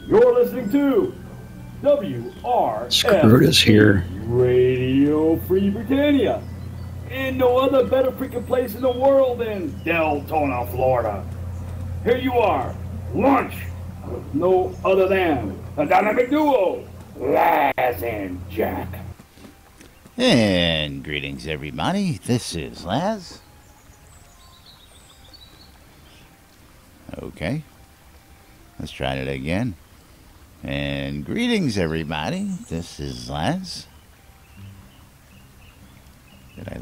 You're listening to WRFP Shroud is here. Radio Free Britannia. And no other better freaking place in the world than Deltona, Florida. Here you are, lunch with no other than the dynamic duo, Laz and Jack. And greetings, everybody. This is Laz. Okay. Let's try it again. And greetings, everybody. This is Laz.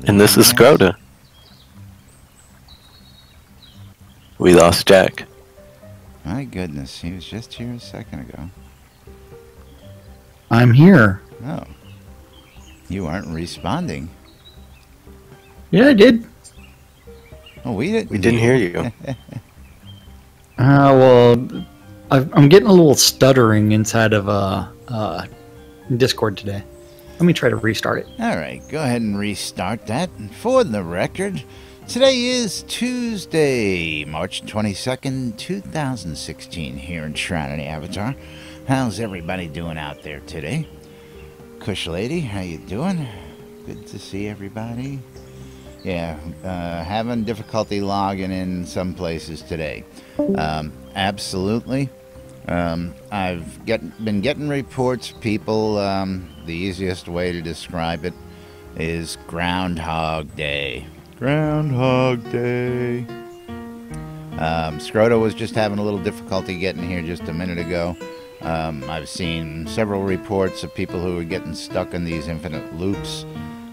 And this is Shroud. We lost Jack. My goodness, he was just here a second ago. I'm here. Oh. You aren't responding. Yeah, I did. Oh, we didn't hear you. Well, I'm getting a little stuttering inside of Discord today. Let me try to restart it. All right, go ahead and restart that. And for the record, today is Tuesday, March 22nd, 2016, here in Shroud and Avatar. How's everybody doing out there today? Kush Lady, how you doing? Good to see everybody. Yeah, having difficulty logging in some places today. Absolutely. I've been getting reports, people, the easiest way to describe it is Groundhog Day. Groundhog Day. Scroto was just having a little difficulty getting here just a minute ago. I've seen several reports of people who are getting stuck in these infinite loops.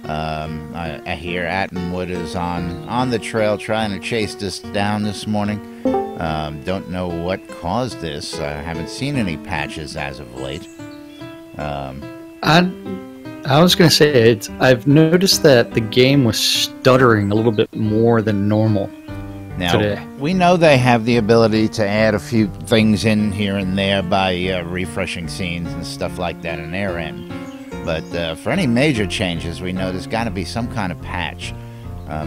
I hear Attenwood is on the trail trying to chase this down this morning. Don't know what caused this. I haven't seen any patches as of late. I was going to say, I've noticed that the game was stuttering a little bit more than normal today. We know they have the ability to add a few things in here and there by refreshing scenes and stuff like that on their end. But for any major changes, we know there's got to be some kind of patch.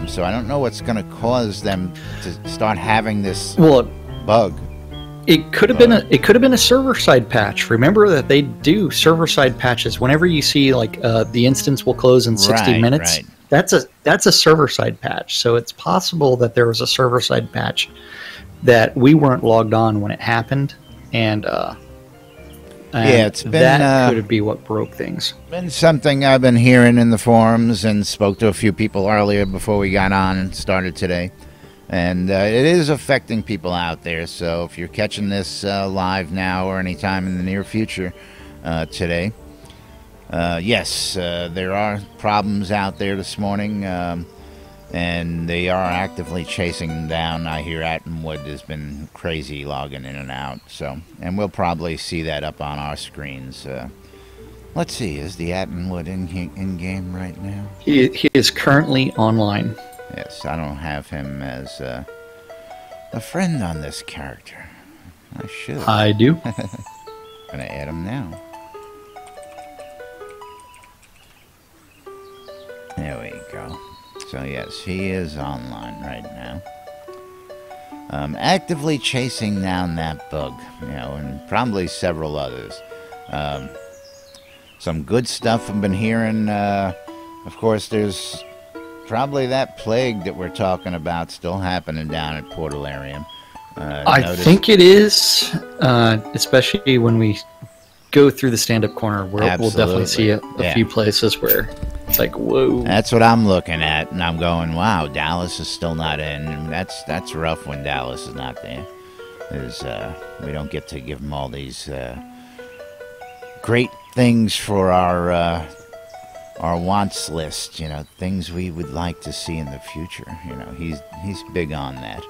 So I don't know what's going to cause them to start having this bug. It could have been a server side patch. Remember that they do server side patches. Whenever you see like the instance will close in 60 minutes, that's a server side patch. So it's possible that there was a server side patch that we weren't logged on when it happened, and it's been, that could be what broke things. Been something I've been hearing in the forums and spoke to a few people earlier before we got on and started today. And it is affecting people out there. So if you're catching this live now or anytime in the near future today, yes, there are problems out there this morning. And they are actively chasing them down. I hear Attenwood has been crazy logging in and out. And we'll probably see that up on our screens. Let's see, is the Attenwood in game right now? He is currently online. Yes, I don't have him as a friend on this character. I should. I do. Gonna add him now. There we go. So yes, he is online right now. Actively chasing down that bug, and probably several others. Some good stuff I've been hearing. Of course, there's probably that plague that we're talking about still happening down at Portalarium. I think it is, especially when we go through the stand-up corner. We'll definitely see a few places where it's like, whoa. That's what I'm looking at, and I'm going, wow, Dallas is still not in. And that's rough when Dallas is not there. We don't get to give him all these great things for our wants list, things we would like to see in the future. He's big on that.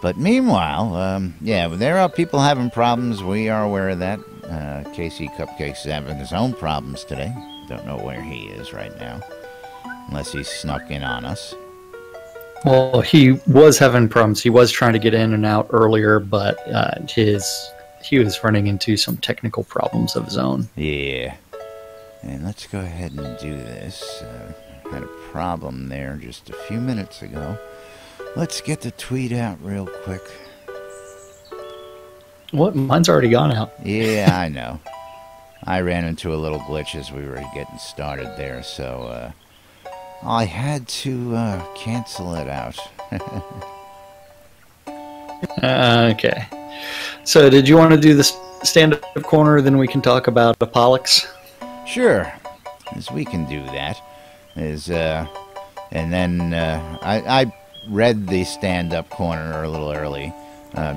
But meanwhile, there are people having problems. We are aware of that. Casey Cupcake's having his own problems today. Don't know where he is right now, unless he snuck in on us. Well, he was having problems. He was trying to get in and out earlier, but he was running into some technical problems of his own. Yeah. And let's go ahead and do this. Had a problem there just a few minutes ago. Let's get the tweet out real quick. What? Mine's already gone out. Yeah, I know. I ran into a little glitch as we were getting started there, so I had to cancel it out. Okay. So, did you want to do this stand-up corner? Then we can talk about Apollox. Sure, as we can do that. And then I read the stand-up corner a little early,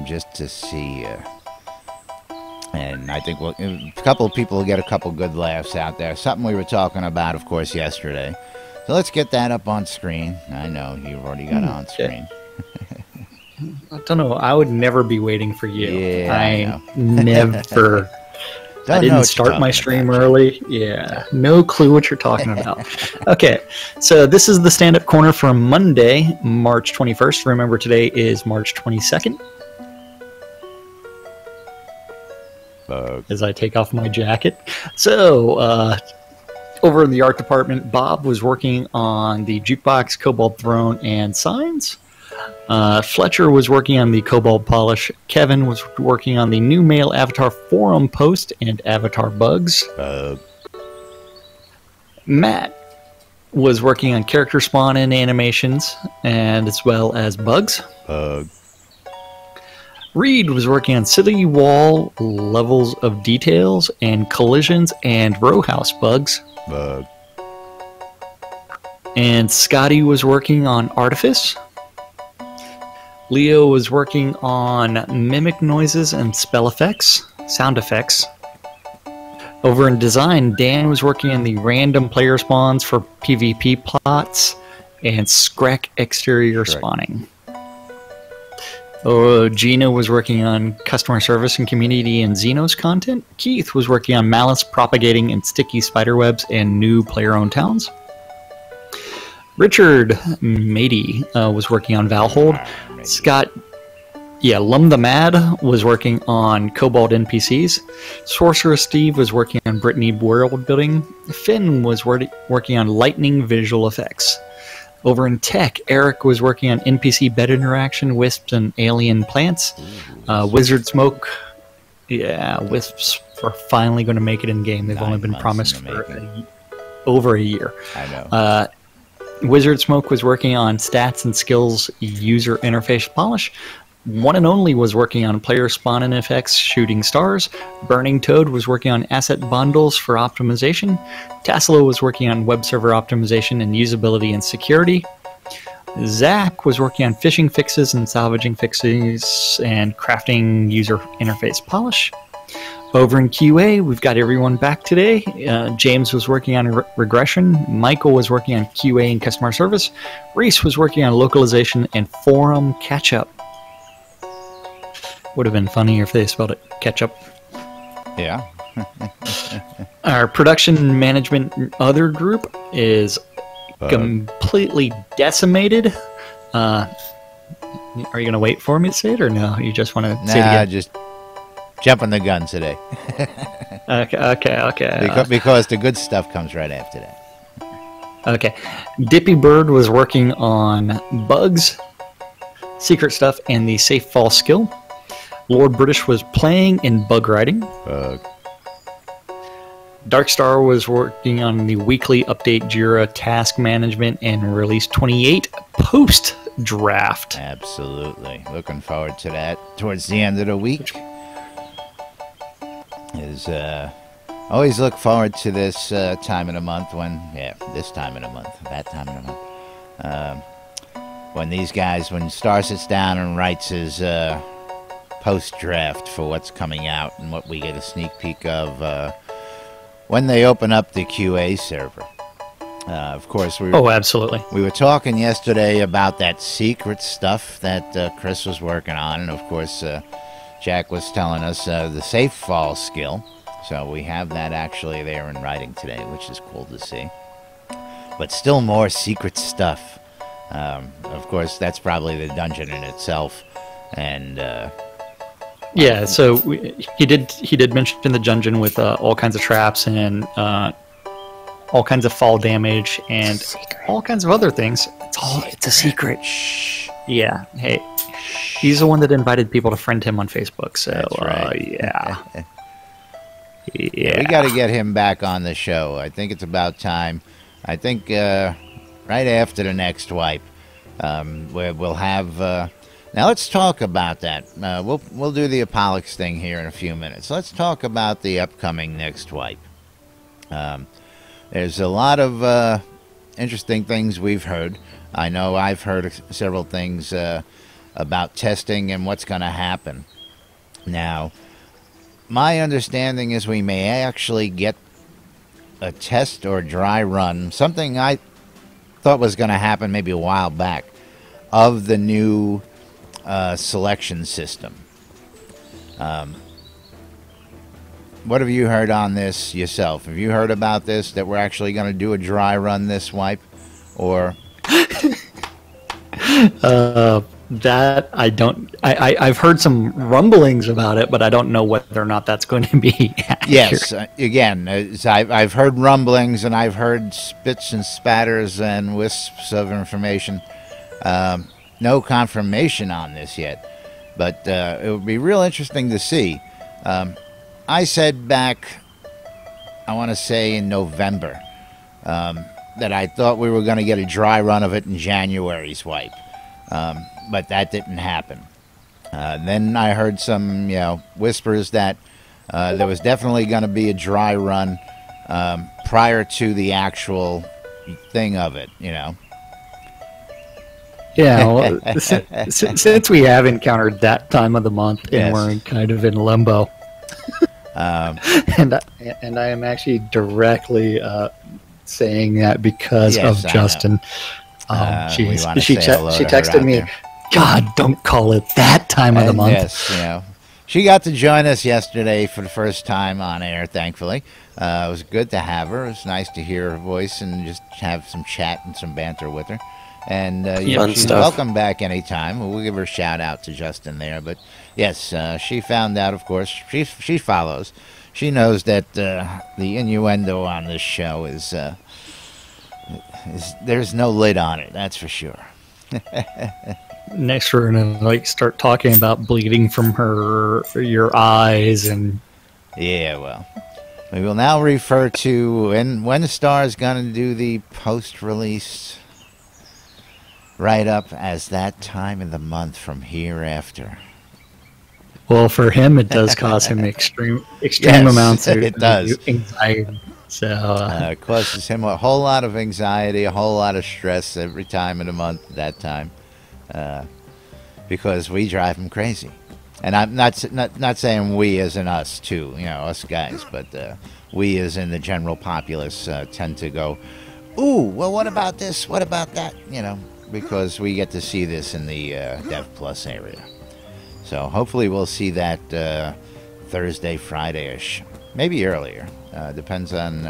just to see. And I think a couple of people will get a couple good laughs out there. Something we were talking about, of course, yesterday. So let's get that up on screen. I know you've already got it on screen. I don't know. I would never be waiting for you. Yeah, I never. I didn't start my stream early. Yeah, no clue what you're talking about. Okay, so this is the stand-up corner for Monday, March 21st. Remember, today is March 22nd. As I take off my jacket. So, over in the art department, Bob was working on the jukebox, Cobalt Throne, and signs. Fletcher was working on the Cobalt Polish. Kevin was working on the new male avatar forum post and avatar bugs. Matt was working on character spawn and animations, and as well as bugs. Reed was working on city wall levels of details and collisions and row house bugs. And Scotty was working on artifice. Leo was working on mimic noises and spell effects, sound effects. Over in design, Dan was working on the random player spawns for PvP plots and Screk exterior spawning. Gina was working on customer service and community and Xenos content. Keith was working on malice propagating and sticky spiderwebs and new player-owned towns. Richard Mady was working on Valhold. Scott, Lum the Mad was working on Cobalt NPCs. Sorcerer Steve was working on Brittany world building. Finn was working on lightning visual effects. Over in tech, Eric was working on NPC bed interaction, wisps, and alien plants. Wizard Smoke, wisps are finally going to make it in game. They've only been promised for over a year. I know. Wizard Smoke was working on stats and skills user interface polish. One and Only was working on player spawn and effects, shooting stars. Burning Toad was working on asset bundles for optimization. Tassilo was working on web server optimization and usability and security. Zach was working on fishing fixes and salvaging fixes and crafting user interface polish. Over in QA, we've got everyone back today. James was working on regression. Michael was working on QA and customer service. Reese was working on localization and forum catch-up. Would have been funnier if they spelled it ketchup. Yeah. Our production management other group is completely decimated. Are you going to wait for me to say it, or no? You just want to say it again? Just jumping the gun today. Okay. Because the good stuff comes right after that. Okay. Dippy Bird was working on bugs, secret stuff, and the safe fall skill. Lord British was playing in bug riding. Darkstar was working on the weekly update Jira task management and release 28 post draft. Absolutely. Looking forward to that towards the end of the week. Always look forward to this time of the month this time of the month, that time of the month. When Star sits down and writes his post-draft for what's coming out and what we get a sneak peek of when they open up the QA server. Of course, absolutely. We were talking yesterday about that secret stuff that Chris was working on, and of course, Jack was telling us the safe fall skill. So we have that actually there in writing today, which is cool to see. But still more secret stuff. Of course, that's probably the dungeon in itself, and. So he did mention the dungeon with all kinds of traps and all kinds of fall damage and all kinds of other things. It's a secret. Shh. Yeah. Hey. Shh. He's the one that invited people to friend him on Facebook. So That's right. Yeah. Yeah, we got to get him back on the show. I think it's about time. I think right after the next wipe, where we'll have. Now let's talk about that. We'll do the Apollox thing here in a few minutes. Let's talk about the upcoming next wipe. There's a lot of interesting things we've heard. I know I've heard several things about testing and what's going to happen. Now, my understanding is we may actually get a test or dry run, something I thought was going to happen maybe a while back, of the new selection system. What have you heard on this yourself? Have you heard about this, that we're actually going to do a dry run this wipe? Or... That I don't. I've heard some rumblings about it, but I don't know whether or not that's going to be accurate. Yes, again, I've heard rumblings, and I've heard spits and spatters and wisps of information. No confirmation on this yet, but it would be real interesting to see. I said back, I want to say in November, that I thought we were going to get a dry run of it in January's wipe. But that didn't happen. Then I heard some, whispers that there was definitely going to be a dry run prior to the actual thing of it, Yeah, well, since we have encountered that time of the month, and Yes. we're kind of in limbo, and I am actually directly saying that because Yes, of I Justin. We She wanna say hello to her texted out me, there. God, don't call it that time of the And month. yes, she got to join us yesterday for the first time on air, thankfully. It was good to have her. It was nice to hear her voice and just have some chat and some banter with her. And Fun she's stuff. welcome back anytime. We'll give her a shout out to Justin there. But yes, she found out, of course. She follows. She knows that the innuendo on this show is there's no lid on it. That's for sure. Next, we're gonna start talking about bleeding from your eyes, and Yeah, well, we will now refer to when the Star is going to do the post-release write-up as that time of the month from hereafter. well, for him, it does cause him extreme Yes, amounts of it does. anxiety. So It causes him a whole lot of anxiety, a whole lot of stress every time of the month at that time, because we drive him crazy. And I'm not saying we as in us too, us guys, but we as in the general populace tend to go, ooh, well, what about this? What about that? Because we get to see this in the Dev Plus area. So hopefully we'll see that Thursday, Friday-ish, maybe earlier. Depends on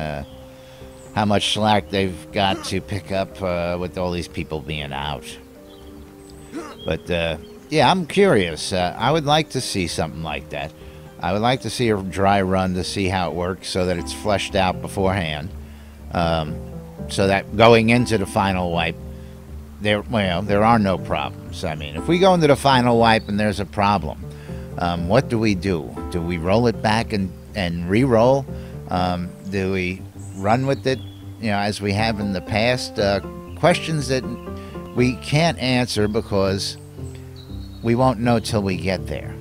how much slack they've got to pick up with all these people being out. But yeah, I'm curious. I would like to see something like that. I would like to see a dry run to see how it works, so that it's fleshed out beforehand, so that going into the final wipe, there are no problems. I mean, if we go into the final wipe and there's a problem, what do we do? Do we roll it back and re-roll? Do we run with it, as we have in the past? Questions that we can't answer because we won't know till we get there.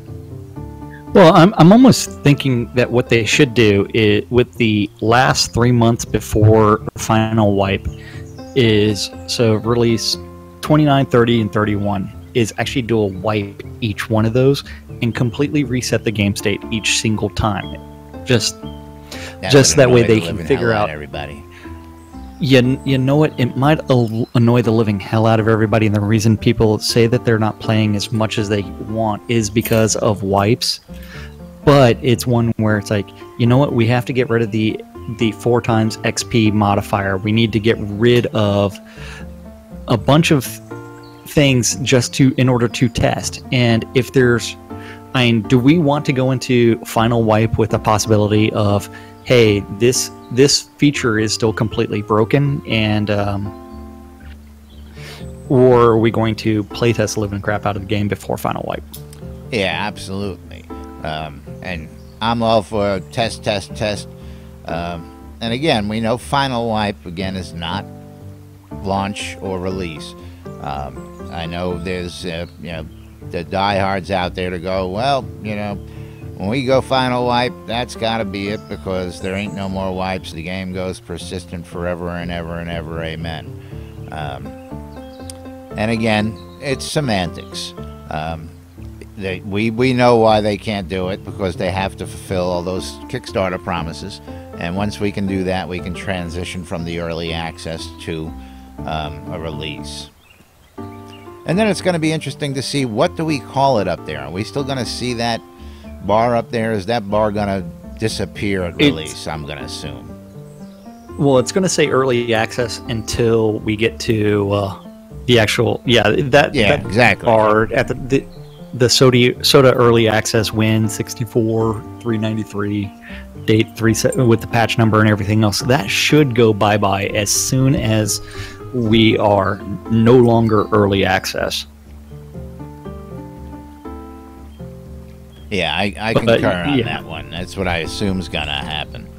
well, I'm almost thinking that what they should do is, with the last 3 months before the final wipe, is so release 29, 30, and 31 is actually do a wipe each one of those and completely reset the game state each single time. Just that way they can figure out everybody. You know what? It might annoy the living hell out of everybody, and the reason people say that they're not playing as much as they want is because of wipes. But it's one where it's like, you know what? We have to get rid of the 4 times XP modifier. We need to get rid of a bunch of things in order to test. And if there's, do we want to go into final wipe with a possibility of, hey, this or are we going to playtest the living crap out of the game before final wipe? Yeah, absolutely. And I'm all for test. And again, we know final wipe again is not launch or release. I know there's the diehards out there to go, well, when we go final wipe, that's got to be it because there ain't no more wipes. The game goes persistent forever and ever and ever. Amen. And again, it's semantics. We know why they can't do it because they have to fulfill all those Kickstarter promises. And once we can do that, we can transition from the early access to a release. And then it's going to be interesting to see, what do we call it up there? Are we still going to see that bar up there? Is that bar going to disappear at release, I'm going to assume? Well, it's going to say early access until we get to the actual... that exactly. bar at the Soda early access win 64,393 date 3 with the patch number and everything else. That should go bye-bye as soon as we are no longer early access. Yeah, I concur on that one. That's what I assume is going to happen.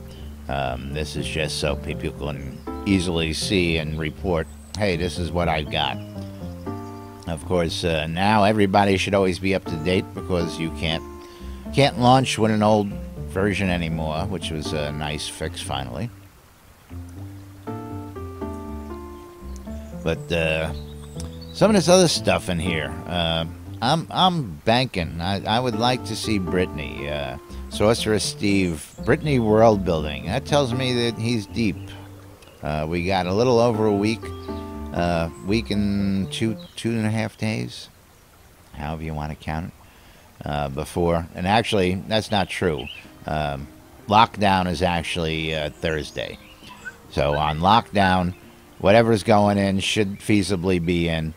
This is just so people can easily see and report, hey, this is what I got. Of course, now everybody should always be up to date because you can't launch with an old version anymore, which was a nice fix finally. But some of this other stuff in here, I'm banking. I would like to see Brittany, Sorcerer Steve, Brittany world building. That tells me that he's deep. We got a little over a week and two and a half days, however you want to count it, before. And actually, that's not true. Lockdown is actually Thursday. So on lockdown, whatever's going in should feasibly be in,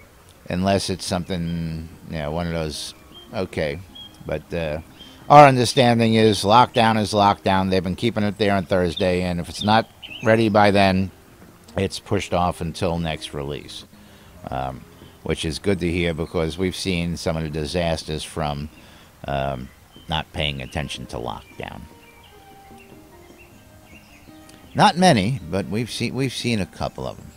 unless it's something, one of those, okay. But our understanding is lockdown. They've been keeping it there on Thursday, and if it's not ready by then, it's pushed off until next release, which is good to hear because we've seen some of the disasters from not paying attention to lockdown. Not many, but we've seen a couple of them.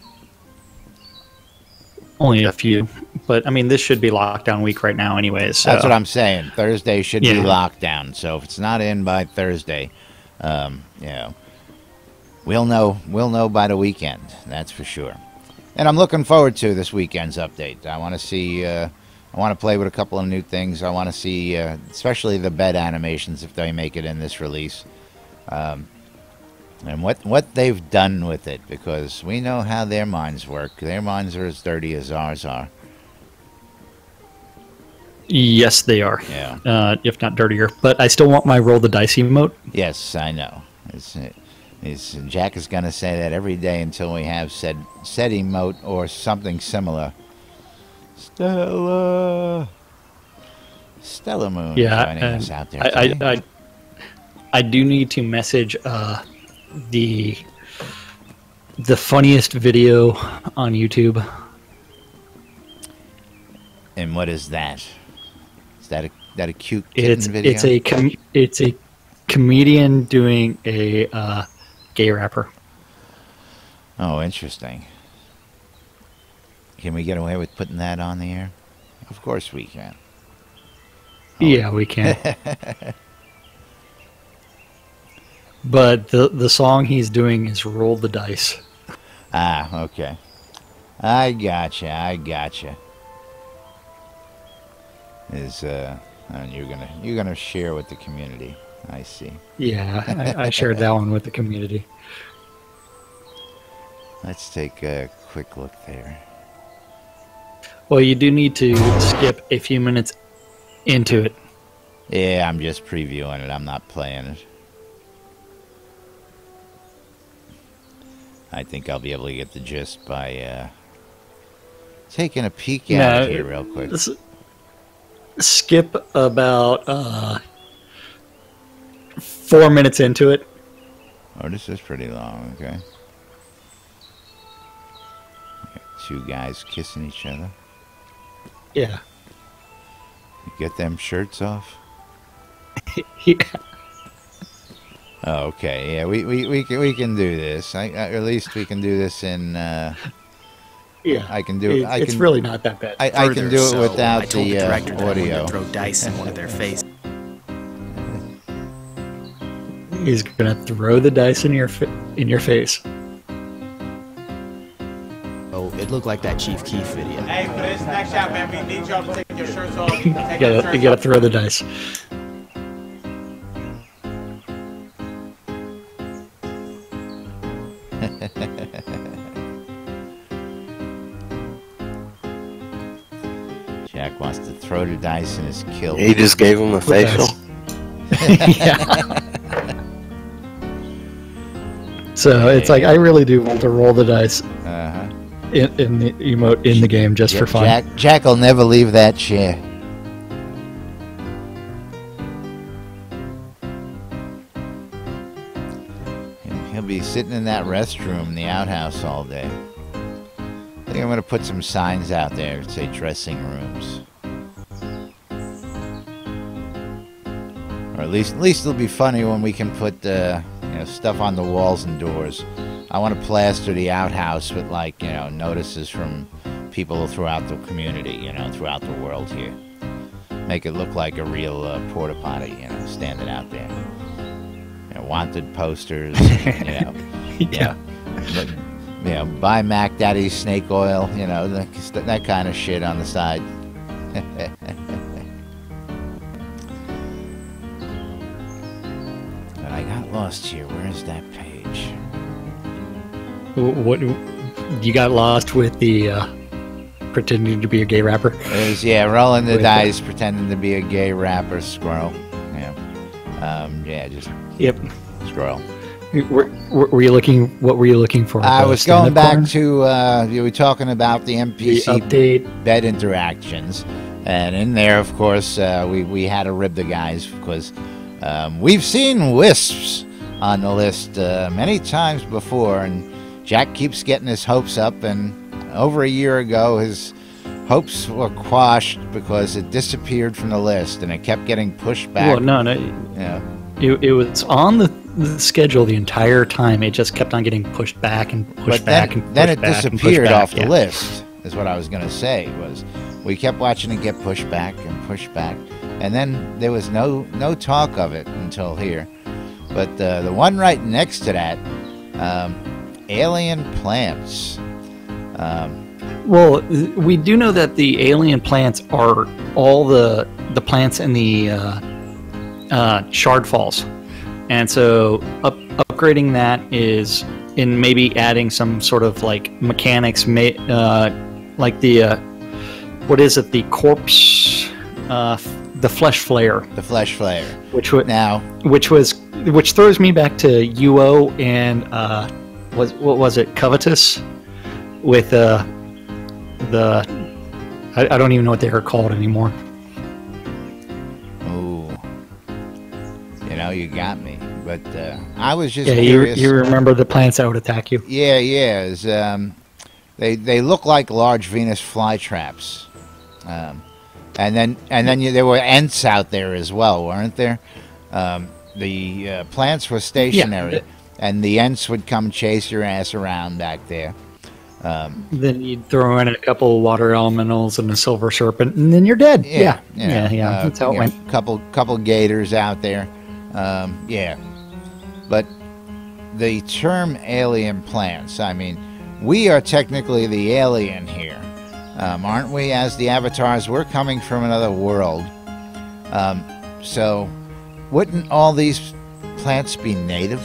Only a few, but I mean, this should be lockdown week right now, anyways. So. That's what I'm saying. Thursday should be lockdown. So if it's not in by Thursday, we'll know by the weekend. That's for sure. And I'm looking forward to this weekend's update. I want to see. I want to play with a couple of new things. I want to see, especially the bed animations if they make it in this release. And what they've done with it, because we know how their minds work. Their minds are as dirty as ours are. Yes, they are. Yeah. If not dirtier. But I still want my roll the dice emote. Yes, I know. Jack is going to say that every day until we have said emote or something similar. Stella Moon joining us out there today. I do need to message the funniest video on YouTube. And what is that? Is that a cute kitten video? It's a comedian doing a gay rapper. Oh, interesting. Can we get away with putting that on the air? Of course we can. Oh. Yeah, we can. But the song he's doing is "Roll the Dice." Ah, okay. I gotcha. And you're gonna share with the community. I see. Yeah, I shared that one with the community. Let's take a quick look there. Well, you do need to skip a few minutes into it. Yeah, I'm just previewing it. I'm not playing it. I think I'll be able to get the gist by taking a peek at it here real quick. Skip about 4 minutes into it. Oh, this is pretty long, okay. two guys kissing each other. Yeah. You get them shirts off? Yeah. Oh, okay. Yeah, we can do this. At least we can do this in. Yeah. I can do it. It's really not that bad. I can do it without I told the director that I wanted audio. to throw dice in one of their faces. He's gonna throw the dice in your face. Oh, it looked like that Chief Keef video. Hey, for this next shot, man, we need y'all to take your shirts off. You gotta throw the dice. Jack wants to throw the dice in his kill. He just gave him a facial. Yeah. So it's like I really do want to roll the dice in the emote in the game just for fun. Jack will never leave that chair. He'll be sitting in that restroom in the outhouse all day. I think I'm going to put some signs out there that say dressing rooms. Or at least it'll be funny when we can put stuff on the walls and doors. I want to plaster the outhouse with notices from people throughout the community, throughout the world here. Make it look like a real porta potty, standing out there. Wanted posters, Yeah. Buy Mac Daddy's snake oil, that kind of shit on the side. But I got lost here. Where's that page? What you got lost with the pretending to be a gay rapper? It was, rolling the dice, pretending to be a gay rapper, squirrel. Just Yep. Squirrel. Were you looking? What were you looking for? I was going back to you were talking about the NPC the update bed interactions, and in there, of course, we had to rib the guys because we've seen wisps on the list many times before, and Jack keeps getting his hopes up, and over a year ago, his hopes were quashed because it disappeared from the list, and it kept getting pushed back. Well, no. It was on the schedule the entire time. It just kept on getting pushed back and pushed back and pushed then it back disappeared and off pushed back, the list. Is what I was going to say. Was we kept watching it get pushed back and pushed back, and then there was no talk of it until here. But the one right next to that, alien plants. Well, we do know that the alien plants are all the plants in the Shard Falls, and so upgrading that is in maybe adding some sort of like mechanics, like the what is it? The corpse, the flesh flare. The flesh flare. Which throws me back to UO and what was it? Covetous with I don't even know what they are called anymore. Ooh, you got me. But I was just curious. You remember the plants that would attack you? Yeah. They look like large Venus flytraps, and then there were Ents out there as well, weren't there? The plants were stationary, and the Ents would come chase your ass around back there. Then you'd throw in a couple of water elementals and a silver serpent, and then you're dead. Yeah. That's how it went. Couple gators out there. But the term alien plants, I mean, we are technically the alien here, aren't we? As the avatars, we're coming from another world. So wouldn't all these plants be native?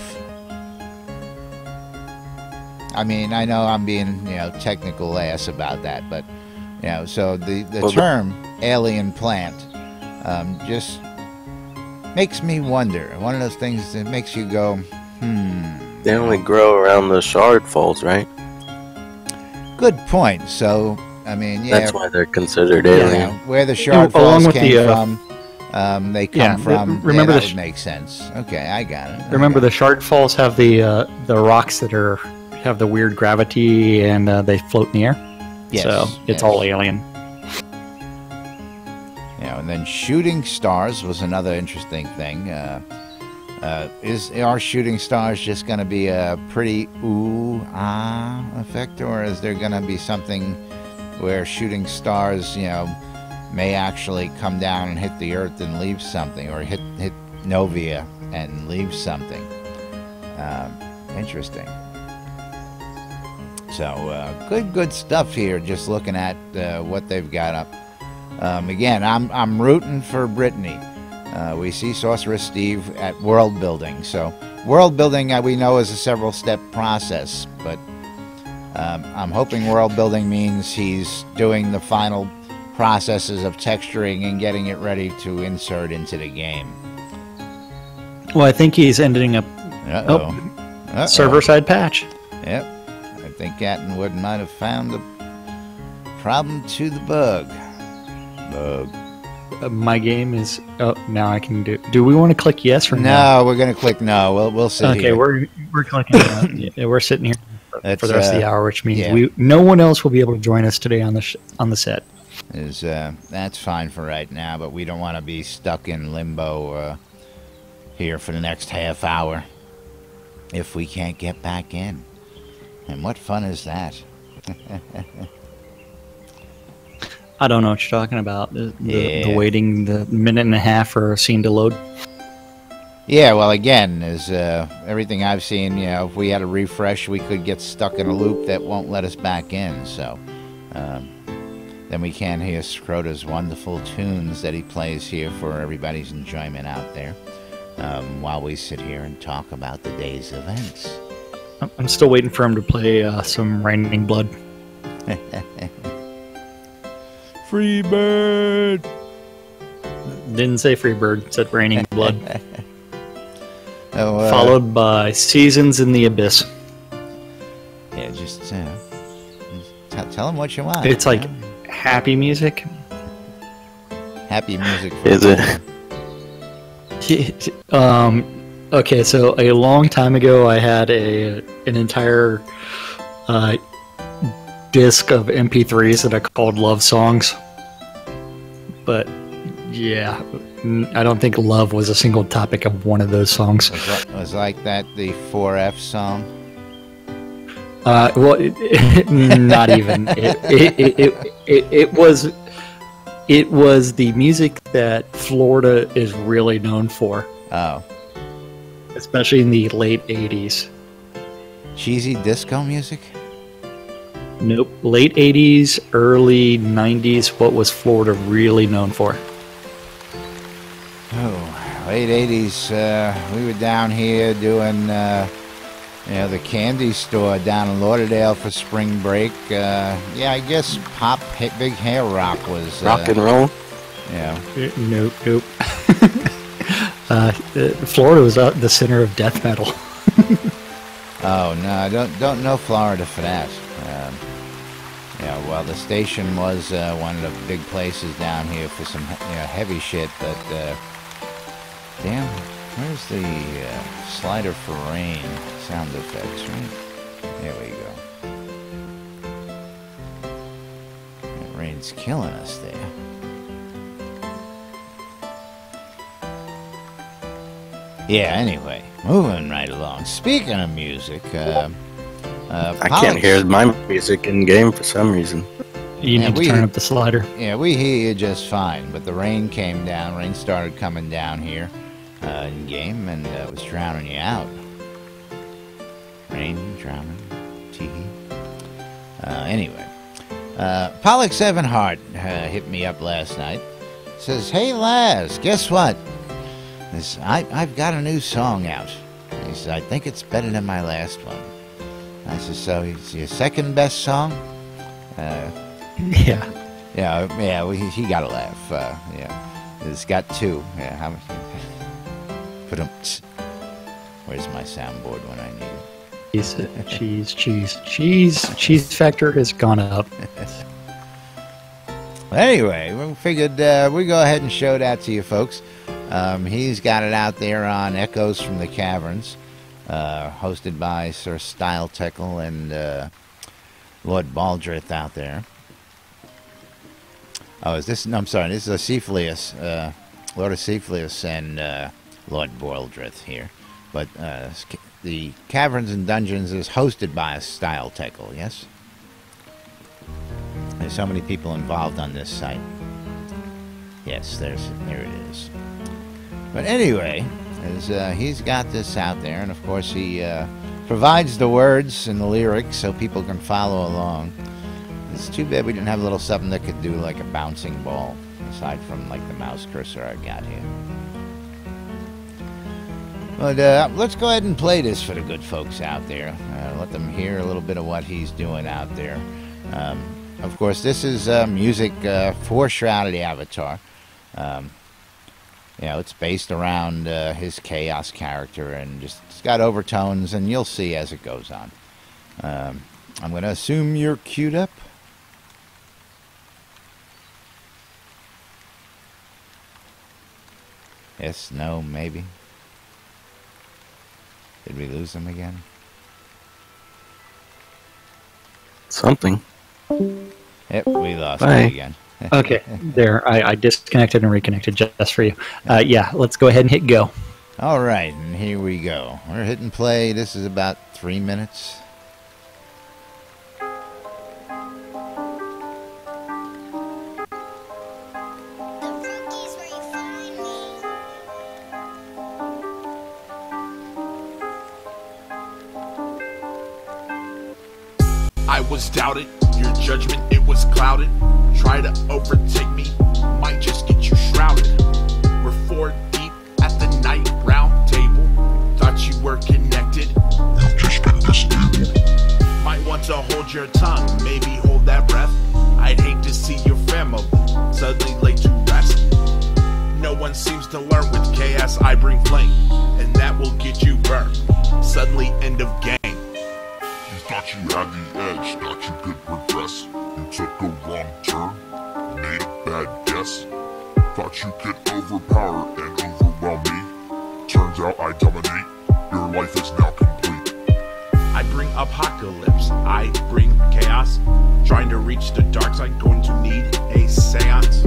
I mean, I know I'm being, technical ass about that, but, so the term alien plant just makes me wonder. One of those things that makes you go, They only grow around the Shard Falls, right? Good point. So, I mean, that's why they're considered alien. Where the Shard Falls came from, they come from. Remember that would make sense. Okay, I got it. Remember the Shard Falls have the rocks that have the weird gravity and they float in the air. Yes, so it's all Alien. Yeah, and then shooting stars was another interesting thing. Are shooting stars just going to be a pretty ooh-ah effect, or is there going to be something where shooting stars, may actually come down and hit the Earth and leave something, or hit Novia and leave something? Interesting. So good stuff here. Just looking at what they've got up. Again, I'm rooting for Brittany. We see Sorcerer Steve at world building. So world building, we know, is a several-step process, but I'm hoping world building means he's doing the final processes of texturing and getting it ready to insert into the game. Well, I think he's ending up server-side patch. Yep. I think Attenwood might have found the problem to the bug. My game is... Oh, now I can do... Do we want to click yes or no? No, we're going to click no. We'll sit here. Okay, we're clicking yeah, we're sitting here for the rest of the hour, which means no one else will be able to join us today on the set. That's fine for right now, but we don't want to be stuck in limbo here for the next half hour if we can't get back in. And what fun is that? I don't know what you're talking about. The waiting the minute and a half for a scene to load. Yeah, well, again, as everything I've seen, if we had a refresh, we could get stuck in a loop that won't let us back in. So then we can't hear Scrota's wonderful tunes that he plays here for everybody's enjoyment out there while we sit here and talk about the day's events. I'm still waiting for him to play some Raining Blood. Freebird! Didn't say Freebird, said Raining Blood. Followed by Seasons in the Abyss. Yeah, just tell him what you want. It's like happy music. Happy music. For Is it? Okay, so a long time ago, I had an entire disc of MP3s that I called Love Songs. But yeah, I don't think love was a single topic of one of those songs. Was like that the 4F song? Well, not even. It was the music that Florida is really known for. Oh. Especially in the late 80s. Cheesy disco music? Nope. Late 80s, early 90s, what was Florida really known for? Oh, late 80s, we were down here doing, the candy store down in Lauderdale for spring break. I guess pop, big hair rock was... rock and roll? Yeah. Nope. Florida was the center of death metal. Oh, no, I don't know Florida for that. Well, the station was one of the big places down here for some heavy shit, but damn, where's the slider for rain sound effects, right? There we go. That rain's killing us there. Yeah, anyway, moving right along. Speaking of music, I can't hear my music in game for some reason. You need to turn up the slider. Yeah, we hear you just fine, but the rain came down. Rain started coming down here in game, and it was drowning you out. Rain, drowning, tee. Anyway, Pollux Evanhart hit me up last night. Says, "Hey, Laz, guess what? I've got a new song out." He says, "I think it's better than my last one." I said, "So it's your second best song?" Yeah. He got a laugh. It's got two. Yeah, how much? Where's my soundboard when I need it? Cheese factor has gone up. Anyway, we figured we'd go ahead and show that to you folks. He's got it out there on Echoes from the Caverns, hosted by Sir Style Tickle and Lord Baldrith out there. Oh, is this? No, I'm sorry. This is a Cephalus, Lord of Cephalus and Lord Boildrith here. But the Caverns and Dungeons is hosted by a Style Teckle, yes? There's so many people involved on this site. Yes, there it is. But anyway, he's got this out there, and of course he provides the words and the lyrics so people can follow along. It's too bad we didn't have a little something that could do like a bouncing ball, aside from like the mouse cursor I got here. But let's go ahead and play this for the good folks out there. Let them hear a little bit of what he's doing out there. Of course, this is music for Shroud the Avatar. You know, it's based around his chaos character, and just it's got overtones, and you'll see as it goes on. I'm going to assume you're queued up. Yes, no, maybe. Did we lose him again? Something. Yep, we lost him again. Okay, there. I disconnected and reconnected just for you. Yeah, let's go ahead and hit go. All right, and here we go. We're hitting play. This is about 3 minutes. I was doubted, your judgment, it was clouded. Try to overtake me, might just get you shrouded. We're 4 deep at the night round table. Thought you were connected, you've just been disabled. Might want to hold your tongue, maybe hold that breath. I'd hate to see your family suddenly laid to rest. No one seems to learn with chaos I bring flame, and that will get you burned. Suddenly end of game. Thought you had the edge, thought you could progress. You took a wrong turn, made a bad guess. Thought you could overpower and overwhelm me. Turns out I dominate, your life is now complete. I bring apocalypse, I bring chaos. Trying to reach the dark side, going to need a seance.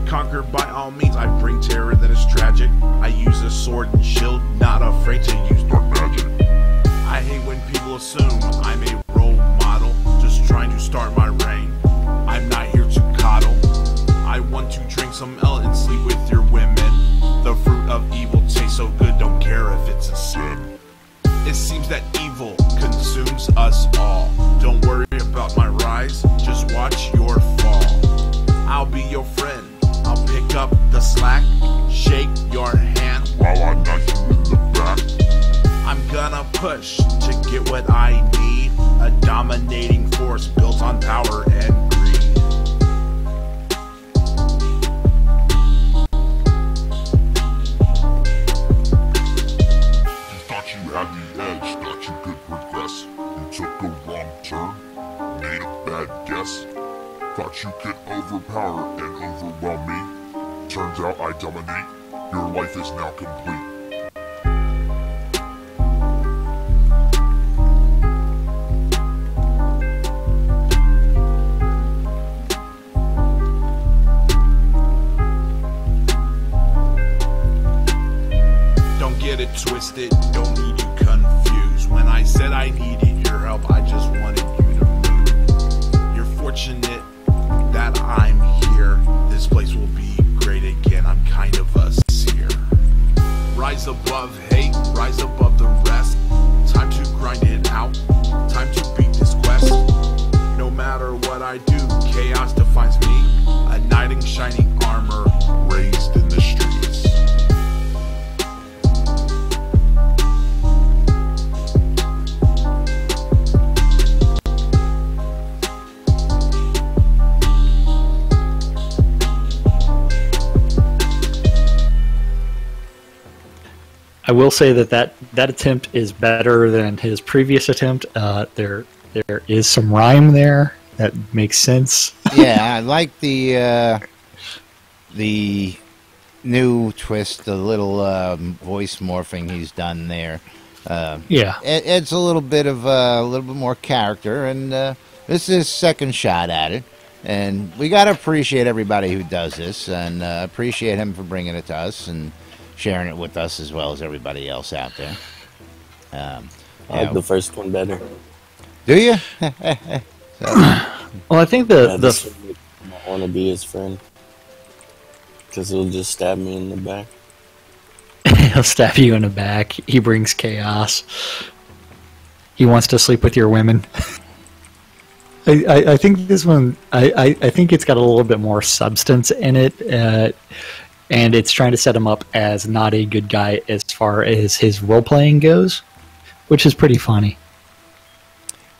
Conquer by all means, I bring terror that is tragic. I use a sword and shield, not afraid to use dark magic. I hate when people assume I'm a role model, just trying to start my reign. I'm not here to coddle. I want to drink some ale and sleep with your women. The fruit of evil tastes so good, don't care if it's a sin. It seems that evil consumes us all. Don't worry about my rise, just watch your fall. I'll be your friend, I'll pick up the slack, shake your hand while I knock you in the back. I'm gonna push to get what I need, a dominating force built on power and greed. You thought you had the edge, thought you could progress. You took a wrong turn, made a bad guess. Thought you could overpower and overwhelm me. Turns out I dominate, your life is now complete. Twisted, don't need you confused. When I said I needed your help, I just wanted you to move. You're fortunate that I'm here. This place will be great again. I'm kind of a seer. Rise above hate, rise above the rest. Time to grind it out, time to beat this quest. No matter what I do, chaos defines me. A knight in shining armor, raised in the streets. I will say that attempt is better than his previous attempt. There is some rhyme there that makes sense. Yeah, I like the new twist, the little voice morphing he's done there. Yeah, it's a little bit more character, and this is his second shot at it. And we got to appreciate everybody who does this, and appreciate him for bringing it to us and sharing it with us as well as everybody else out there. I like the first one better. Do you? Well, I think I want to be his friend because he'll just stab me in the back. He'll stab you in the back. He brings chaos. He wants to sleep with your women. I think this one, I think it's got a little bit more substance in it, and it's trying to set him up as not a good guy as far as his role-playing goes, which is pretty funny.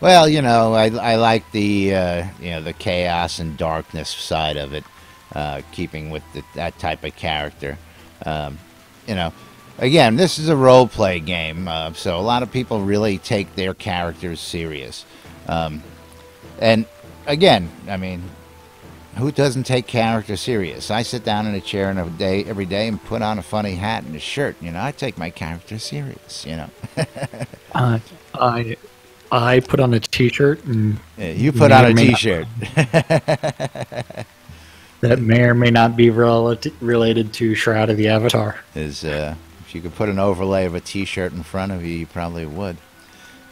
Well, you know, I like the the chaos and darkness side of it, keeping with that type of character. You know, again, this is a role-play game, so a lot of people really take their characters serious. And again, I mean, who doesn't take character serious? I sit down in a chair every day and put on a funny hat and a shirt. You know, I take my character serious. You know. I put on a t-shirt and you put on a t-shirt that may or may not be related to Shroud of the Avatar. If you could put an overlay of a t-shirt in front of you, you probably would.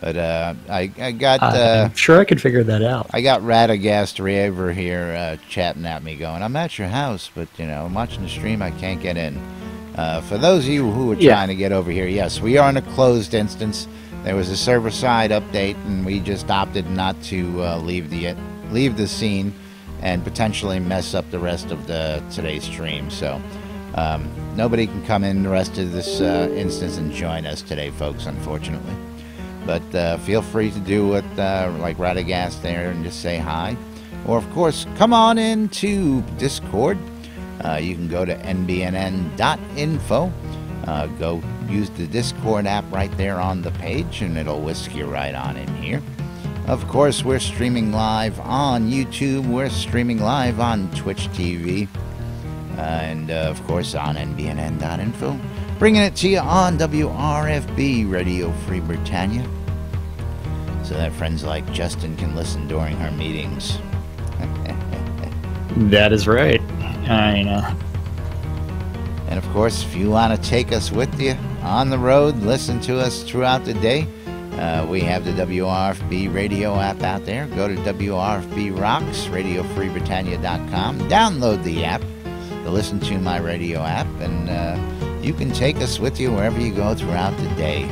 But I got... I'm sure I could figure that out. I got Radagast Raver here chatting at me going, I'm at your house, but, you know, I'm watching the stream, I can't get in. For those of you who are trying to get over here, yes, we are in a closed instance. There was a server-side update, and we just opted not to leave the scene and potentially mess up the rest of today's stream. So nobody can come in the rest of this instance and join us today, folks, unfortunately. But feel free to do what, like Radagast there, and just say hi. Or, of course, come on into Discord. You can go to nbnn.info. Go use the Discord app right there on the page, and it'll whisk you right on in here. Of course, we're streaming live on YouTube. We're streaming live on Twitch TV. And, of course, on nbnn.info. Bringing it to you on WRFB, Radio Free Britannia. So that friends like Justin can listen during her meetings. That is right. I know. And of course, if you want to take us with you on the road, listen to us throughout the day, we have the WRFB radio app out there. Go to WRFB Rocks, RadioFreeBritannia.com. Download the app, the Listen to My Radio app, and you can take us with you wherever you go throughout the day.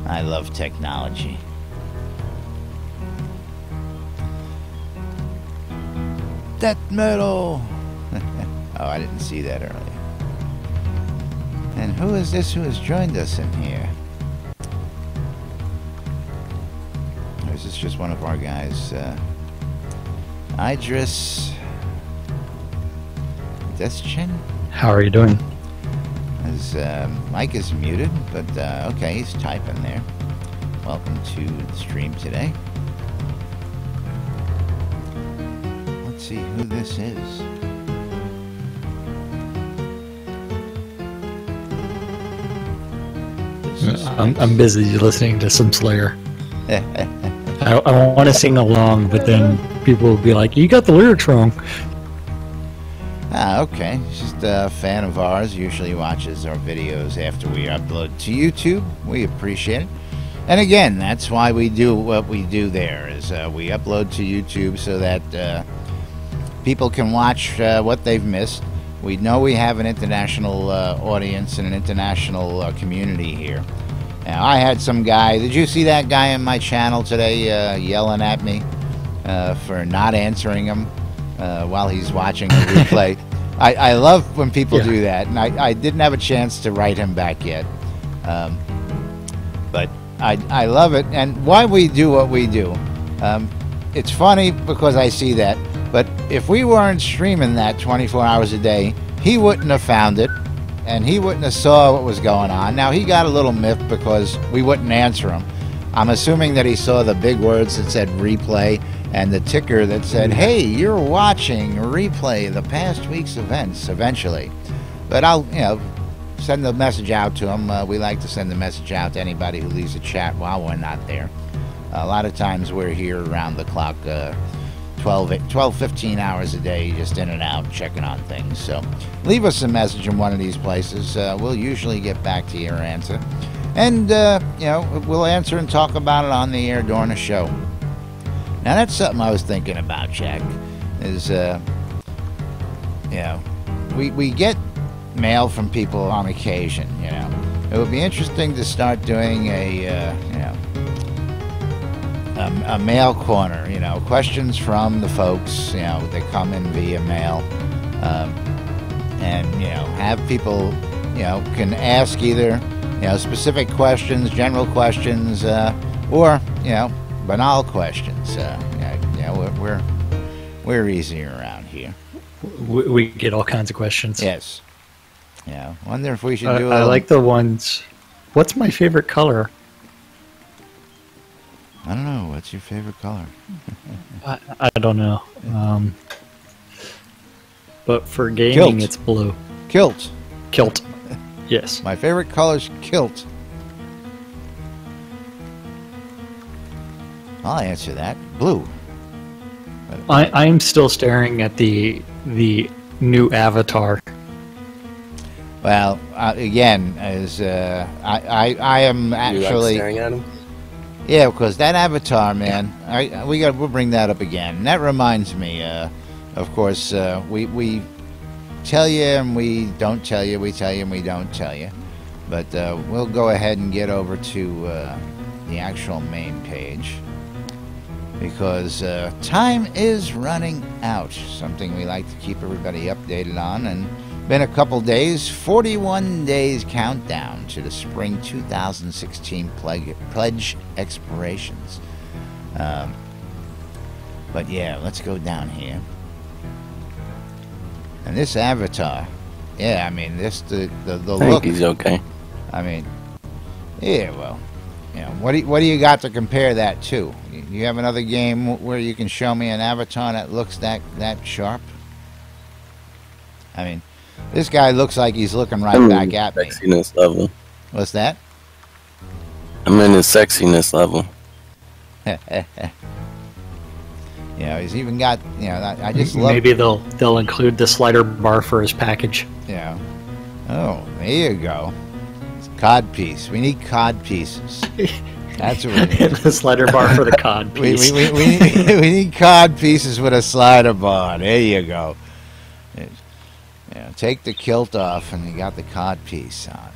I love technology. Death metal! Oh, I didn't see that earlier. And who is this who has joined us in here? Or is this just one of our guys? Idris Deschin? How are you doing? His mic is muted, but okay, he's typing there. Welcome to the stream today. Let's see who this is. I'm busy listening to some Slayer. I want to sing along, but then people will be like, you got the lyrics wrong. Ah, okay. He's just a fan of ours. Usually watches our videos after we upload to YouTube. We appreciate it. And again, that's why we do what we do there, is we upload to YouTube so that people can watch what they've missed. We know we have an international audience and an international community here. Now, I had some guy, did you see that guy on my channel today yelling at me for not answering him while he's watching a replay? I love when people do that, and I didn't have a chance to write him back yet. But I love it, and why we do what we do. It's funny because I see that, but if we weren't streaming that 24 hours a day, he wouldn't have found it, and he wouldn't have saw what was going on. Now, he got a little miffed because we wouldn't answer him. I'm assuming that he saw the big words that said replay and the ticker that said, hey, you're watching replay the past week's events eventually. But I'll, send the message out to him. We like to send the message out to anybody who leaves a chat while we're not there. A lot of times we're here around the clock 12, 15 hours a day, just in and out, checking on things. So leave us a message in one of these places. We'll usually get back to your answer. And, we'll answer and talk about it on the air during the show. Now, that's something I was thinking about, Jack, is, we get mail from people on occasion, It would be interesting to start doing a mail corner, questions from the folks, that come in via mail, and, have people, can ask either, specific questions, general questions, or, banal questions. We're easy around here. We get all kinds of questions. Yes. Yeah. Wonder if we should do. I like the ones. What's my favorite color? I don't know. What's your favorite color? I don't know. But for gaming, Kilt. it's blue. Kilt. Yes. My favorite color's kilt. I'll answer that. Blue. I'm still staring at the new avatar. Well, again, as I am actually You like staring at him? Yeah, because that avatar, man, we'll bring that up again. And that reminds me, of course, we tell you and we don't tell you, we tell you and we don't tell you. But we'll go ahead and get over to the actual main page, because time is running out, something we like to keep everybody updated on. And been a couple days, 41 days countdown to the spring 2016 pledge expirations. But yeah, let's go down here. And this avatar, yeah, I mean, this the look. He's okay. I mean, yeah, well, what do you got to compare that to? You have another game where you can show me an avatar that looks that sharp? I mean, this guy looks like he's looking right back at me. Sexiness level. What's that? I'm in his sexiness level. He's even got, I just love... Maybe they'll include the slider bar for his package. Yeah. Oh, there you go. It's cod piece. We need cod pieces. That's what we need. The slider bar for the cod piece. we need cod pieces with a slider bar. There you go. Take the kilt off and you got the cod piece on.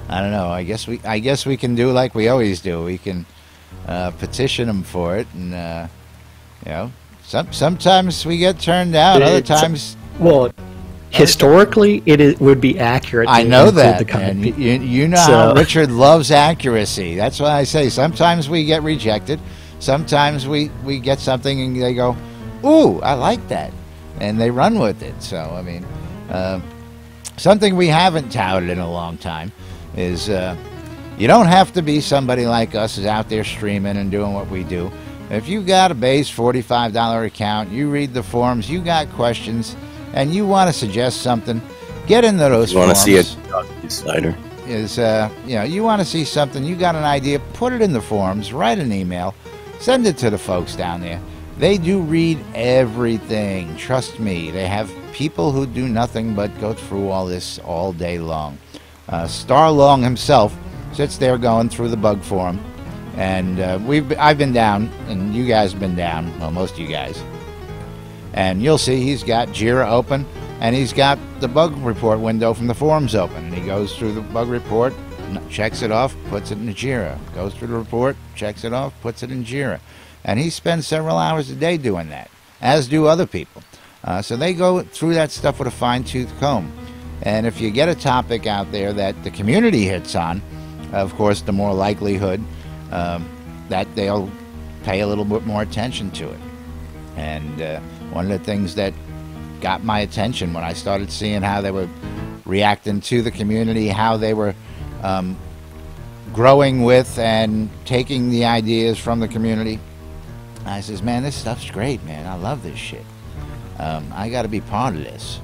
I don't know. I guess we can do like we always do. We can petition them for it, and sometimes we get turned down. Other times, historically, it would be accurate. I know that, and you know how Richard loves accuracy. That's why I say sometimes we get rejected. Sometimes we get something and they go, "Ooh, I like that." And they run with it. So, I mean, something we haven't touted in a long time is you don't have to be somebody like us who's out there streaming and doing what we do. If you got a base $45 account, you read the forums, you got questions, and you want to suggest something, get into those forums. You want to see a slider? You want to see something, you got an idea, put it in the forums, write an email, send it to the folks down there. They do read everything. Trust me. They have people who do nothing but go through all this all day long. Starlong himself sits there going through the bug forum, and I've been down, and you guys have been down. Well, most of you guys. And you'll see he's got Jira open, and he's got the bug report window from the forums open. And he goes through the bug report, checks it off, puts it in the Jira. Goes through the report, checks it off, puts it in Jira. And he spends several hours a day doing that, as do other people. So they go through that stuff with a fine-tooth comb. And if you get a topic out there that the community hits on, of course, the more likelihood that they'll pay a little bit more attention to it. And one of the things that got my attention when I started seeing how they were reacting to the community, how they were growing with and taking the ideas from the community, I says, man, this stuff's great, man. I love this shit. I got to be part of this.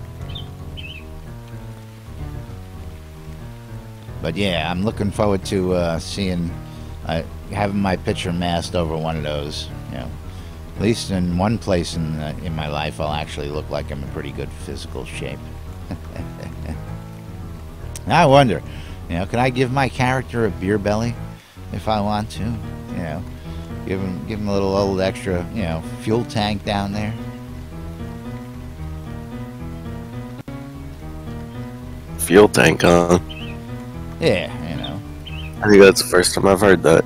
But yeah, I'm looking forward to seeing, having my picture masked over one of those. You know, at least in one place in my life, I'll actually look like I'm in pretty good physical shape. I wonder, you know, can I give my character a beer belly if I want to? You know, give him a little old extra, you know, fuel tank down there. Fuel tank, huh? Yeah, you know. I think that's the first time I've heard that.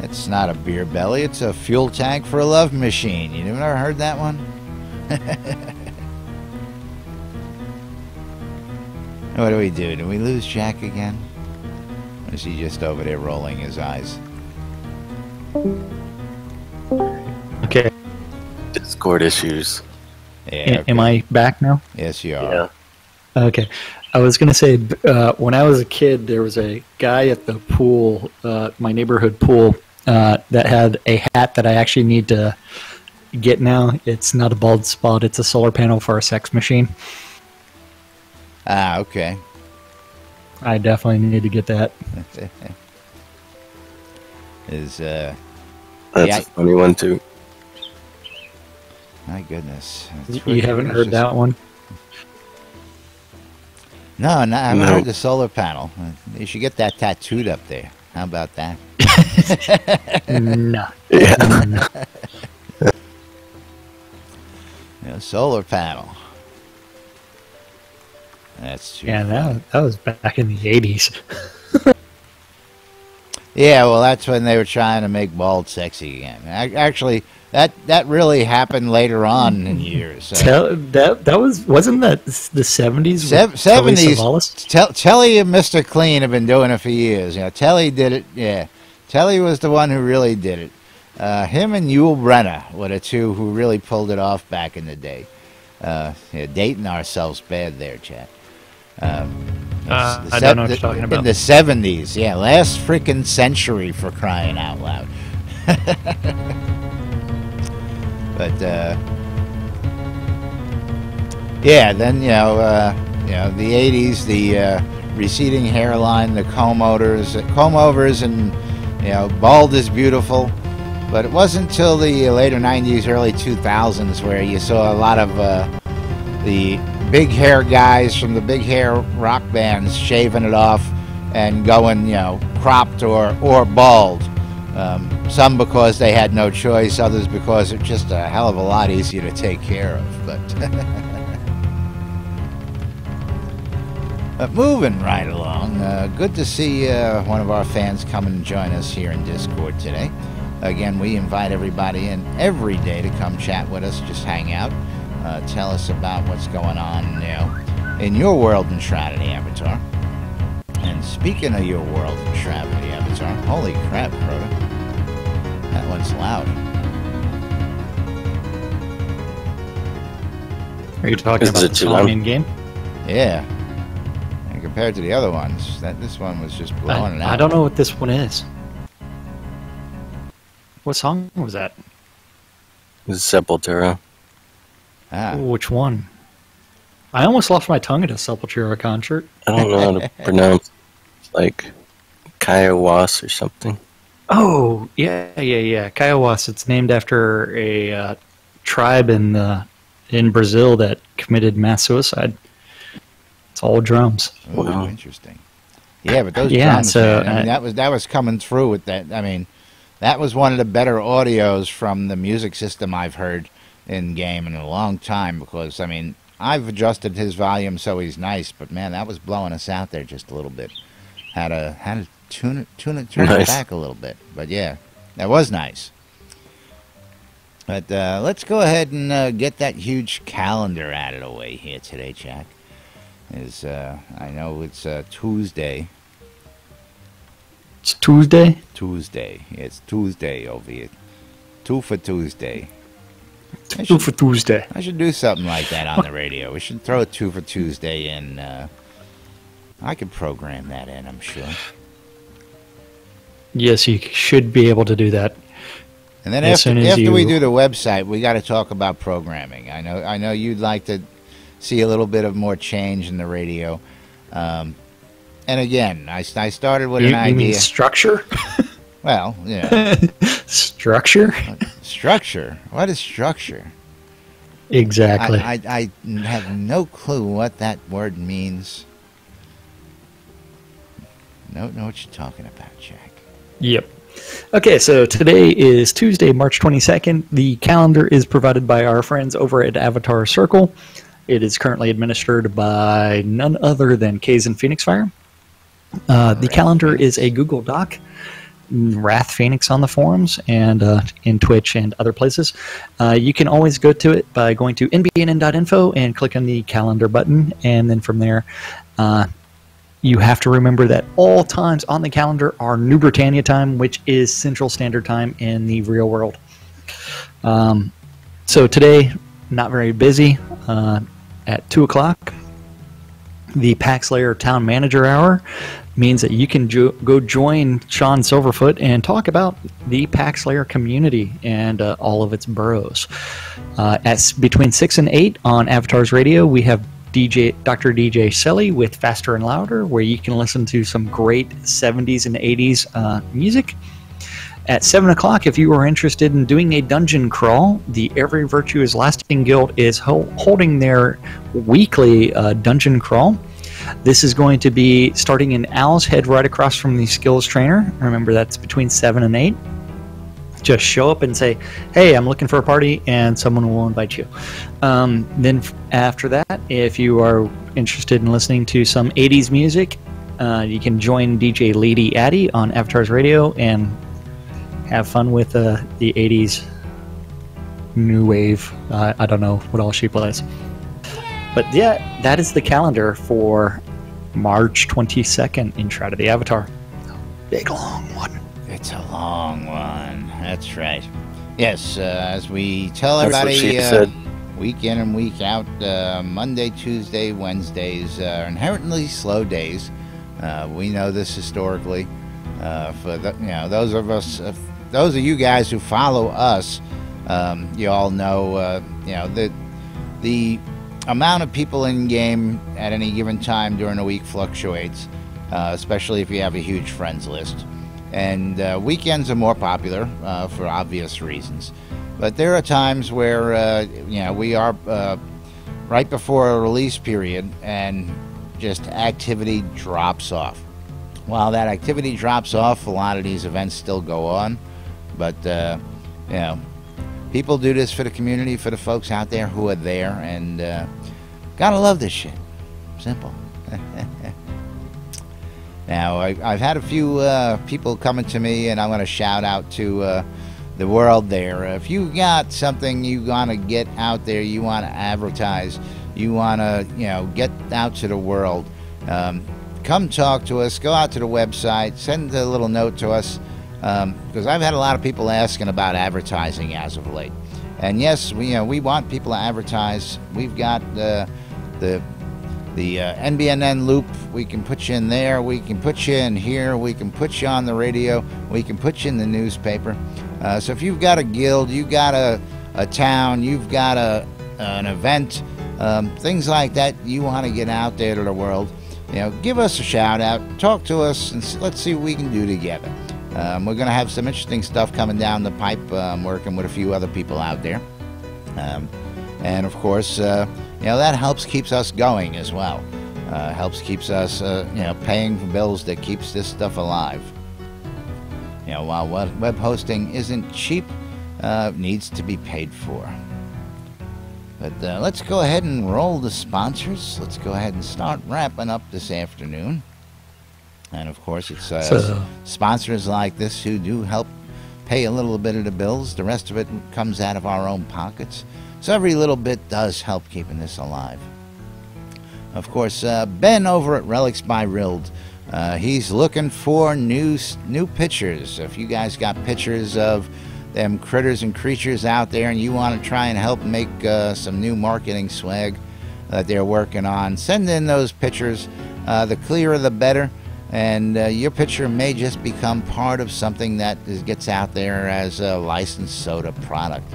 It's not a beer belly, it's a fuel tank for a love machine. You never heard that one? What do we do? Do we lose Jack again? Or is he just over there rolling his eyes? Okay. Discord issues. Yeah. Okay. Am I back now? Yes, you are. Yeah. Okay. I was going to say, when I was a kid, there was a guy at the pool, my neighborhood pool, that had a hat that I actually need to get now. It's not a bald spot. It's a solar panel for a sex machine. Ah, okay. I definitely need to get that. Is That's a funny one too. My goodness. You haven't heard that one? No, I haven't heard the solar panel. You should get that tattooed up there. How about that? No. Yeah. Yeah, solar panel. That's true. Yeah, that was back in the 80s. Yeah, well, that's when they were trying to make bald sexy again. Actually, that really happened later on in years. Wasn't that the 70s? 70s. Telly and Mr. Clean have been doing it for years. You know, Telly did it. Yeah, Telly was the one who really did it. Him and Yul Brynner were the two who really pulled it off back in the day. Yeah, dating ourselves bad there, chat. I don't know what you're talking about. In the 70s, yeah, last freaking century, for crying out loud. But yeah, then the 80s, the receding hairline, the comb overs, and bald is beautiful. But it wasn't until the later 90s, early 2000s where you saw a lot of the big hair guys from the big hair rock bands shaving it off and going, cropped or bald. Some because they had no choice, others because it's just a hell of a lot easier to take care of. But moving right along, good to see one of our fans come and join us here in Discord today. Again, we invite everybody in every day to come chat with us, just hang out, tell us about what's going on, in your world in Shroud Avatar. And speaking of your world in Shroud Avatar, holy crap, Crota, that one's loud. Are you talking about the song in game? Yeah. And compared to the other ones, this one was just blowing it out. I don't know what this one is. What song was that? Sepultura. Ah. Which one? I almost lost my tongue at a Sepultura concert. I don't know how to pronounce it. Like Kiowas or something. Oh, yeah. Kiowas. It's named after a tribe in Brazil that committed mass suicide. It's all drums. Oh, wow. Interesting. Yeah, but those drums, so, man, that was coming through with that. I mean, that was one of the better audios from the music system I've heard in game in a long time, because, I mean, I've adjusted his volume so he's nice, but, man, that was blowing us out there just a little bit. Had to tune it back a little bit. But, yeah, that was nice. But let's go ahead and get that huge calendar out of the way here today, Jack. I know it's Tuesday. It's Tuesday? Tuesday. It's Tuesday over here. 2 for Tuesday. 2 for Tuesday. I should do something like that on the radio. We should throw a 2 for Tuesday in. I could program that in, I'm sure. Yes, you should be able to do that. And then after we do the website, we got to talk about programming. I know you'd like to see a little bit of more change in the radio. And again, I started with an idea. You mean structure? Well, yeah. Structure? Structure? What is structure? Exactly. I have no clue what that word means. Don't know what you're talking about, Jack. Yep. Okay, so today is Tuesday, March 22nd. The calendar is provided by our friends over at Avatar Circle. It is currently administered by none other than Kays and Phoenix Fire. The calendar is a Google Doc. Wrath Phoenix on the forums and in Twitch and other places. You can always go to it by going to nbnn.info and click on the calendar button, and then from there you have to remember that all times on the calendar are New Britannia time, which is Central Standard Time in the real world. So today, not very busy. At 2 o'clock, the Pack Slayer Town Manager Hour means that you can go join Sean Silverfoot and talk about the Pack Slayer community and all of its boroughs. Between 6 and 8 on Avatars Radio, we have Dr. DJ Selly with Faster and Louder, where you can listen to some great 70s and 80s music. At 7 o'clock, if you are interested in doing a dungeon crawl, the Every Virtue is Lasting Guild is holding their weekly dungeon crawl. This is going to be starting in Owl's Head right across from the skills trainer. Remember, that's between 7 and 8. Just show up and say, hey, I'm looking for a party, and someone will invite you. Then after that, if you are interested in listening to some 80s music, you can join DJ Lady Addy on Avatars Radio and have fun with the 80s new wave. I don't know what all she plays. But yeah, that is the calendar for March 22nd in Shroud of the Avatar. Big long one. It's a long one. That's right. Yes, as we tell everybody, week in and week out, Monday, Tuesday, Wednesdays are inherently slow days. We know this historically. For those of us, those of you guys who follow us, you all know, the amount of people in game at any given time during a week fluctuates, especially if you have a huge friends list. And weekends are more popular for obvious reasons. But there are times where we are right before a release period and just activity drops off. While that activity drops off, a lot of these events still go on. But people do this for the community, for the folks out there who are there, and gotta love this shit. Simple. Now, I've had a few people coming to me, and I'm going to shout out to the world there. If you got something you want to get out there, you want to advertise, you want to get out to the world, come talk to us. Go out to the website, send a little note to us, because I've had a lot of people asking about advertising as of late. And yes, we want people to advertise. We've got the NBNN loop. We can put you in there. We can put you in here. We can put you on the radio. We can put you in the newspaper. So if you've got a guild, you've got a town, you've got an event, things like that, you want to get out there to the world, give us a shout out, talk to us, and let's see what we can do together. We're going to have some interesting stuff coming down the pipe. Working with a few other people out there. And of course, that helps keeps us going as well. Helps keeps us, paying for bills that keeps this stuff alive. While web hosting isn't cheap, needs to be paid for. But let's go ahead and roll the sponsors. Let's go ahead and start wrapping up this afternoon. And of course, it's sponsors like this who do help pay a little bit of the bills. The rest of it comes out of our own pockets. So every little bit does help keeping this alive. Of course, Ben over at Relics by Rild, he's looking for new pictures. If you guys got pictures of them critters and creatures out there and you want to try and help make some new marketing swag that they're working on, send in those pictures. The clearer the better. And your picture may just become part of something that gets out there as a licensed soda product.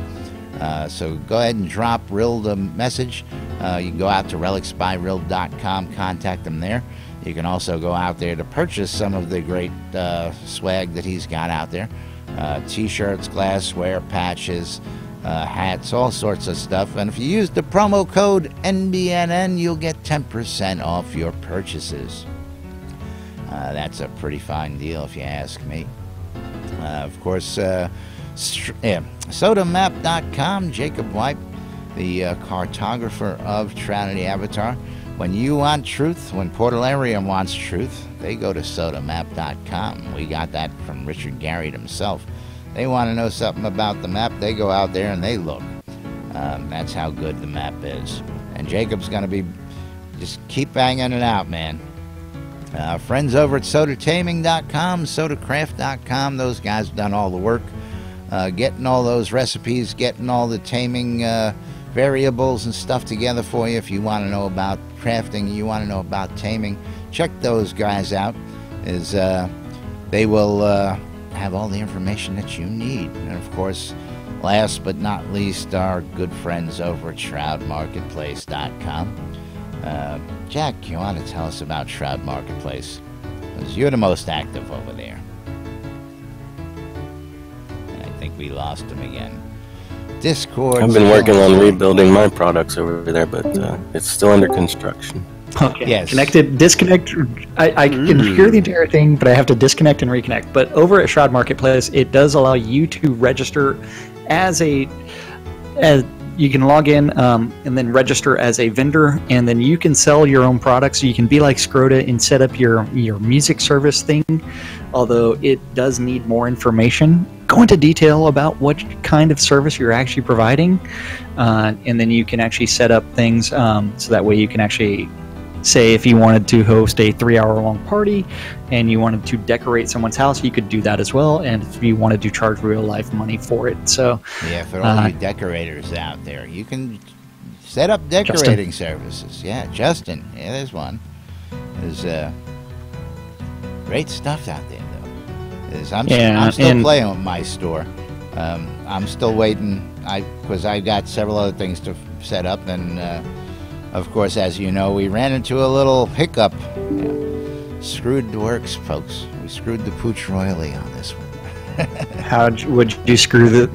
So go ahead and drop Rild a message. You can go out to relicsbyrild.com, contact him there. You can also go out there to purchase some of the great swag that he's got out there. T-shirts, glassware, patches, hats, all sorts of stuff. And if you use the promo code NBNN, you'll get 10% off your purchases. That's a pretty fine deal if you ask me. Of course, Sodamap.com, Jacob Wipe, the cartographer of Trinity Avatar. When you want truth, when Portalarium wants truth, they go to Sodamap.com. We got that from Richard Garriott himself. They want to know something about the map, they go out there and they look. That's how good the map is. And Jacob's going to be, just keep banging it out, man. Friends over at sodataming.com, sodacraft.com, those guys have done all the work. Getting all those recipes, getting all the taming variables and stuff together for you. If you want to know about crafting, you want to know about taming, check those guys out. They will have all the information that you need. And of course, last but not least, our good friends over at shroudmarketplace.com. Jack, you want to tell us about Shroud Marketplace? Because you're the most active over there. And I think we lost him again. Discord. I've been working on rebuilding my products over there, but it's still under construction. Okay. Yes. Connected, disconnect. I can hear the entire thing, but I have to disconnect and reconnect. But over at Shroud Marketplace, it does allow you to register as you can log in and then register as a vendor, and then you can sell your own products. So you can be like Scroda and set up your music service thing, although it does need more information. Go into detail about what kind of service you're actually providing, and then you can actually set up things so that way you can actually say if you wanted to host a 3-hour-long party and you wanted to decorate someone's house, you could do that as well. And if you wanted to charge real life money for it, so yeah, for all you decorators out there, you can set up decorating services. Yeah, Justin. Yeah, there's one. There's great stuff out there, though. I'm still playing with my store. I'm still waiting. Because I got several other things to set up, and of course, as you know, we ran into a little hiccup. Yeah. Screwed the works, folks. We screwed the pooch royally on this one. How would you screw the?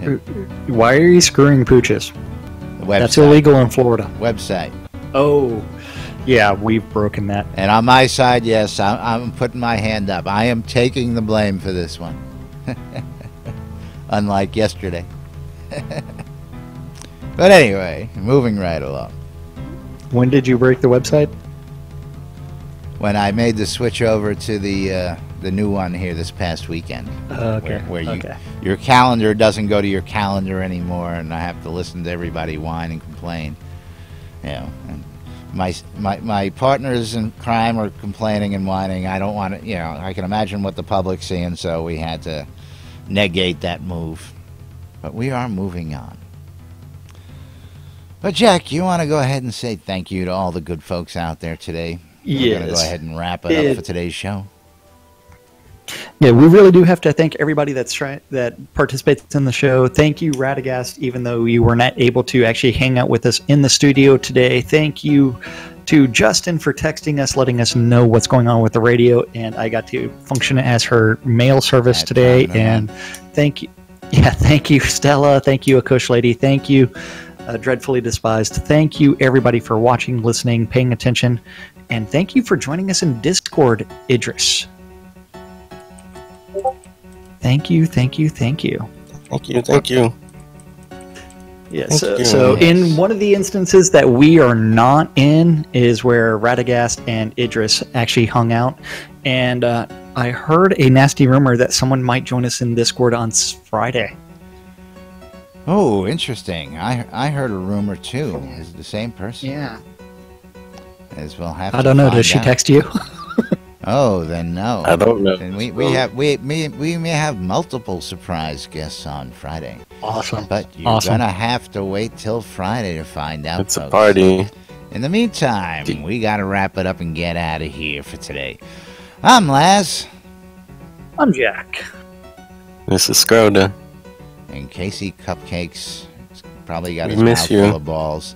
Why are you screwing pooches? The website. That's illegal in Florida. Website. Oh, yeah, we've broken that. And on my side, yes, I'm putting my hand up. I am taking the blame for this one. Unlike yesterday. But anyway, moving right along. When did you break the website? When I made the switch over to the new one here this past weekend. Okay. Where your calendar doesn't go to your calendar anymore, and I have to listen to everybody whine and complain. You know, and my partners in crime are complaining and whining. I don't want to. You know, I can imagine what the public's seeing, so we had to negate that move. But we are moving on. But Jack, you want to go ahead and say thank you to all the good folks out there today? Yes. We're going to go ahead and wrap it up for today's show. Yeah, we really do have to thank everybody that participates in the show. Thank you, Radagast, even though you were not able to actually hang out with us in the studio today. Thank you to Justin for texting us, letting us know what's going on with the radio, and I got to function as her mail service today. And thank you. Yeah, thank you, Stella. Thank you, Akush Lady. Thank you, Dreadfully Despised. Thank you, everybody, for watching, listening, paying attention. And thank you for joining us in Discord, Idris. Thank you, thank you, thank you. Thank you, thank you. Yes. So in one of the instances that we are not in is where Radagast and Idris actually hung out. And I heard a nasty rumor that someone might join us in Discord on Friday. Oh, interesting. I heard a rumor too. Is it the same person? Yeah. As we'll have. I don't know. Does she text you? Oh, then no. I don't know. And we may have multiple surprise guests on Friday. Awesome. But you're gonna have to wait till Friday to find out. It's folks. A party. In the meantime, we gotta wrap it up and get out of here for today. I'm Laz. I'm Jack. This is Scroda. And Casey Cupcakes Probably got his mouth full of balls.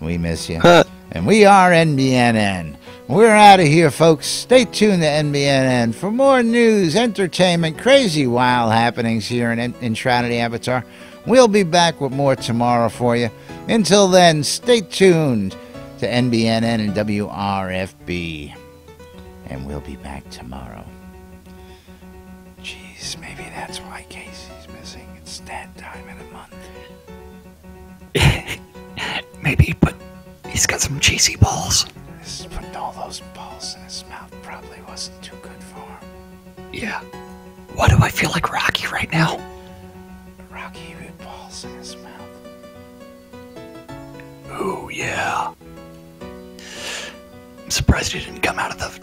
We miss you. And we are NBNN. We're out of here, folks. Stay tuned to NBNN for more news, entertainment, crazy, wild happenings here in Shroud Avatar. We'll be back with more tomorrow for you. Until then, stay tuned to NBNN and WRFB. And we'll be back tomorrow. Jeez, maybe that's why Casey's missing. It's that time of the month. Maybe, but he's got some cheesy balls. Putting all those balls in his mouth probably wasn't too good for him. Yeah. Why do I feel like Rocky right now? Rocky with balls in his mouth. Oh, yeah. I'm surprised he didn't come out of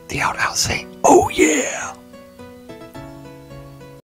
the outhouse saying, "Oh, yeah."